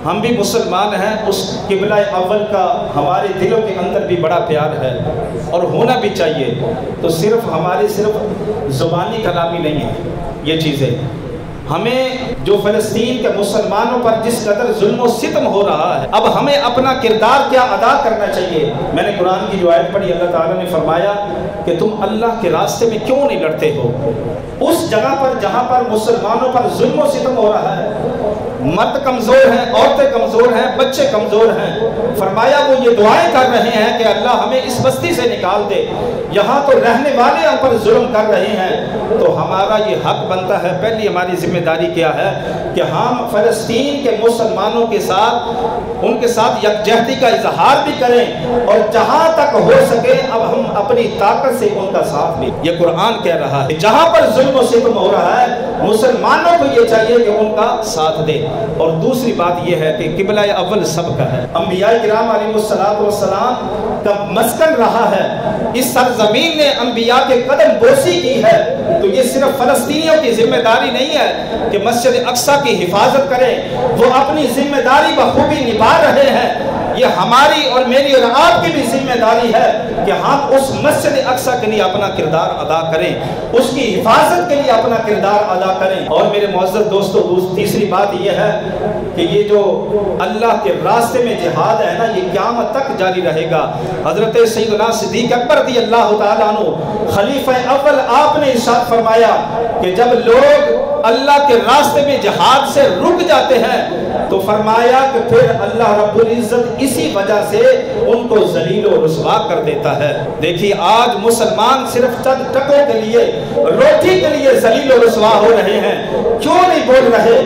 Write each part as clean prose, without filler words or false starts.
ہم بھی مسلمان ہیں، اس قبلہ اول کا ہمارے دلوں کے اندر بھی بڑا پیار ہے اور ہونا بھی چاہیے۔ تو صرف ہماری زبانی کلامی نہیں ہے یہ چیزیں، ہمیں جو فلسطین کے مسلمانوں پر جس قدر ظلم و ستم ہو رہا ہے، اب ہمیں اپنا کردار کیا ادا کرنا چاہیے۔ میں نے قرآن کی جو آیت پڑھی، اللہ تعالیٰ نے فرمایا کہ تم اللہ کے راستے میں کیوں نہیں لڑتے ہو؟ اس جگہ پر جہاں پر مسلمانوں پر ظلم و ستم ہو رہا ہے، مرد کمزور ہیں، عورتیں کمزور ہیں، بچے کمزور ہیں، فرمایا وہ یہ دعائیں کر رہے ہیں کہ اللہ ہمیں اس بستی سے نکال دے، یہاں تو رہنے والے ہم پر ظلم کر رہے ہیں۔ تو ہمارا یہ حق بنتا ہے، پہلی ہماری ذمہ داری کیا ہے کہ ہم فلسطین کے مسلمانوں کے ساتھ ان کے ساتھ یکجہتی کا اظہار بھی کریں، اور جہاں تک ہو سکے اب ہم اپنی طاقت سے ان کا ساتھ بھی۔ یہ قرآن کہہ رہا ہے جہاں پر ظلم و ستم ہو رہا ہے مسلمانوں کو یہ چاہیے کہ ان کا ساتھ دے۔ اور دوسری بات یہ ہے کہ قبلہ اول سب کا ہے، انبیاء کرام علیہ السلام کا مسکن رہا ہے، اس سرزمین نے انبیاء کے قدم بوسی کی ہے، تو یہ صرف فلسطینیوں کی ذمہ داری نہیں ہے کہ مسجد اقصی کی حفاظت کریں، وہ اپنی ذمہ داری بخوبی نبھا رہے ہیں۔ یہ ہماری اور میری اور آپ کی بھی ذمہ داری ہے کہ ہم اس مسجد اقصی کے لیے اپنا کردار ادا کریں، اس کی حفاظت کے لیے اپنا کردار ادا کریں۔ اور میرے معزز دوستو، تیسری بات یہ ہے کہ یہ جو اللہ کے راستے میں جہاد ہے نا، یہ قیامت تک جاری رہے گا۔ حضرت سیدنا صدیق اکبر رضی اللہ تعالیٰ عنہ خلیفہ اول، آپ نے ارشاد فرمایا کہ جب لوگ اللہ کے راستے میں جہاد سے رک جاتے ہیں تو فرمایا کہ پھر اللہ رب العزت اسی وجہ سے ان کو ذلیل و رسوا کر دیتا ہے۔ دیکھیے آج مسلمان صرف چند ٹکوں کے لیے، روٹی کے لیے ذلیل و رسوا ہو رہے ہیں، کیوں نہیں بول رہے؟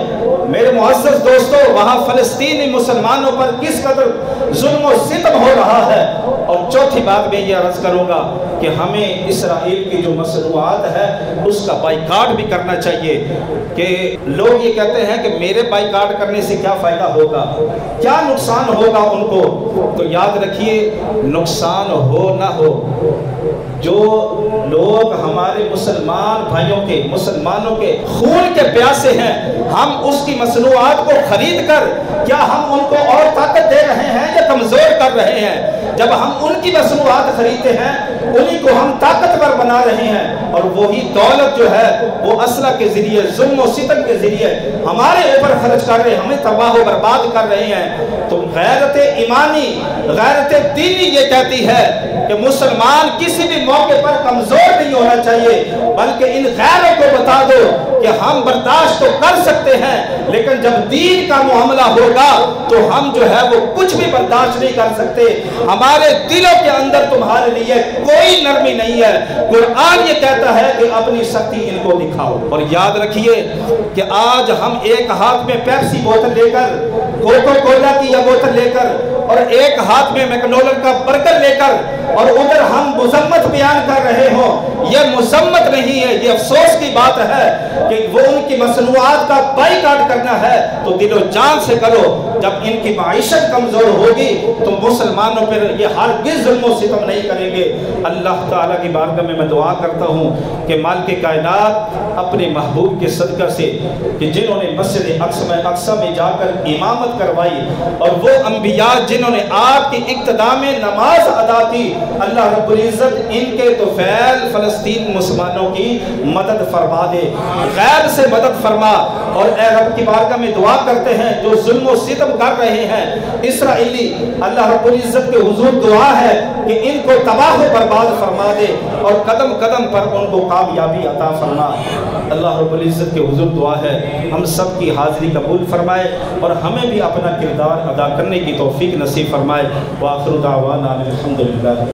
میرے معزز دوستو، وہاں فلسطینی مسلمانوں پر کس قدر ظلم و ستم ہو رہا ہے۔ اور چوتھی بات میں یہ عرض کروں گا کہ ہمیں اسرائیل کی جو مصنوعات ہے اس کا بائیکاٹ بھی کرنا چاہیے۔ کہ لوگ یہ کہتے ہیں کہ میرے بائیکاٹ کرنے سے کیا فائدہ ہوگا، کیا نقصان ہوگا ان کو؟ تو یاد رکھیے، نقصان ہو نہ ہو، جو لوگ ہمارے مسلمان بھائیوں کے، مسلمانوں کے خون کے پیاسے ہیں، ہم اس کی مصنوعات کو خرید کر کیا ہم ان کو اور طاقت دے رہے ہیں یا کمزور کر رہے ہیں؟ جب ہم ان کی مصنوعات خریدتے ہیں، انہی کو ہم طاقتور بنا رہے ہیں، اور وہی دولت جو ہے وہ اسلحہ کے ذریعے، ظلم و ستم کے ذریعے ہمارے اوپر خرچ کر رہے ہیں، ہمیں تباہ و برباد کر رہے ہیں۔ تو غیرت ایمانی، غیرت دینی یہ کہتی ہے کہ مسلمان کسی بھی موقع پر کمزور نہیں ہونا چاہیے، بلکہ ان غیروں کو بتا دو کہ ہم برداشت تو کر سکتے ہیں، لیکن جب دین کا معاملہ ہوگا تو ہم جو ہے وہ کچھ بھی برداشت نہیں کر سکتے۔ ہمارے دلوں کے اندر تمہارے لیے کوئی نرمی نہیں ہے۔ قرآن یہ کہتا ہے کہ اپنی سختی ان کو دکھاؤ۔ اور یاد رکھیے کہ آج ہم ایک ہاتھ میں پیپسی بوتل لے کر، کوکو کولا کی یہ بوتل لے کر، اور ایک ہاتھ میں میکڈونلڈ کا برگر لے کر، اور ادھر ہم مذمت بیان کر رہے ہوں، یہ مذمت نہیں ہے، یہ افسوس کی بات ہے کہ وہ ان کی مصنوعات کا بائیکاٹ کرنا ہے تو دل و جان سے کرو۔ جب ان کی معیشت کمزور ہوگی تو مسلمانوں پر یہ ہرگز ظلم و ستم نہیں کریں گے۔ اللہ تعالیٰ کی بارگاہ میں دعا کرتا ہوں کہ مالک کائنات اپنے محبوب کے صدقہ سے، کہ جنہوں نے مسجد اقصی میں جا کر امامت کروائی، اور وہ انبیاء جنہوں نے آپ کی اقتداء میں نماز ادا کی، اللہ رب العزت ان کے طفیل فلسطین مسلمانوں کی مدد فرما دے، غیب سے مدد فرما۔ اور اے رب کی بارگاہ میں دعا کرتے ہیں جو ظلم و ستم کر رہے ہیں اسرائیلی، اللہ رب العزت کے حضور دعا ہے کہ ان کو تباہ و برباد فرما دے، اور قدم قدم پر ان کو کامیابی عطا فرما۔ اللہ رب العزت کے حضور دعا ہے ہم سب کی حاضری قبول فرمائے، اور ہمیں بھی اپنا کردار ادا کرنے کی توفیق نصیب فرمائے۔ وآخر دعوانا الحمدللہ۔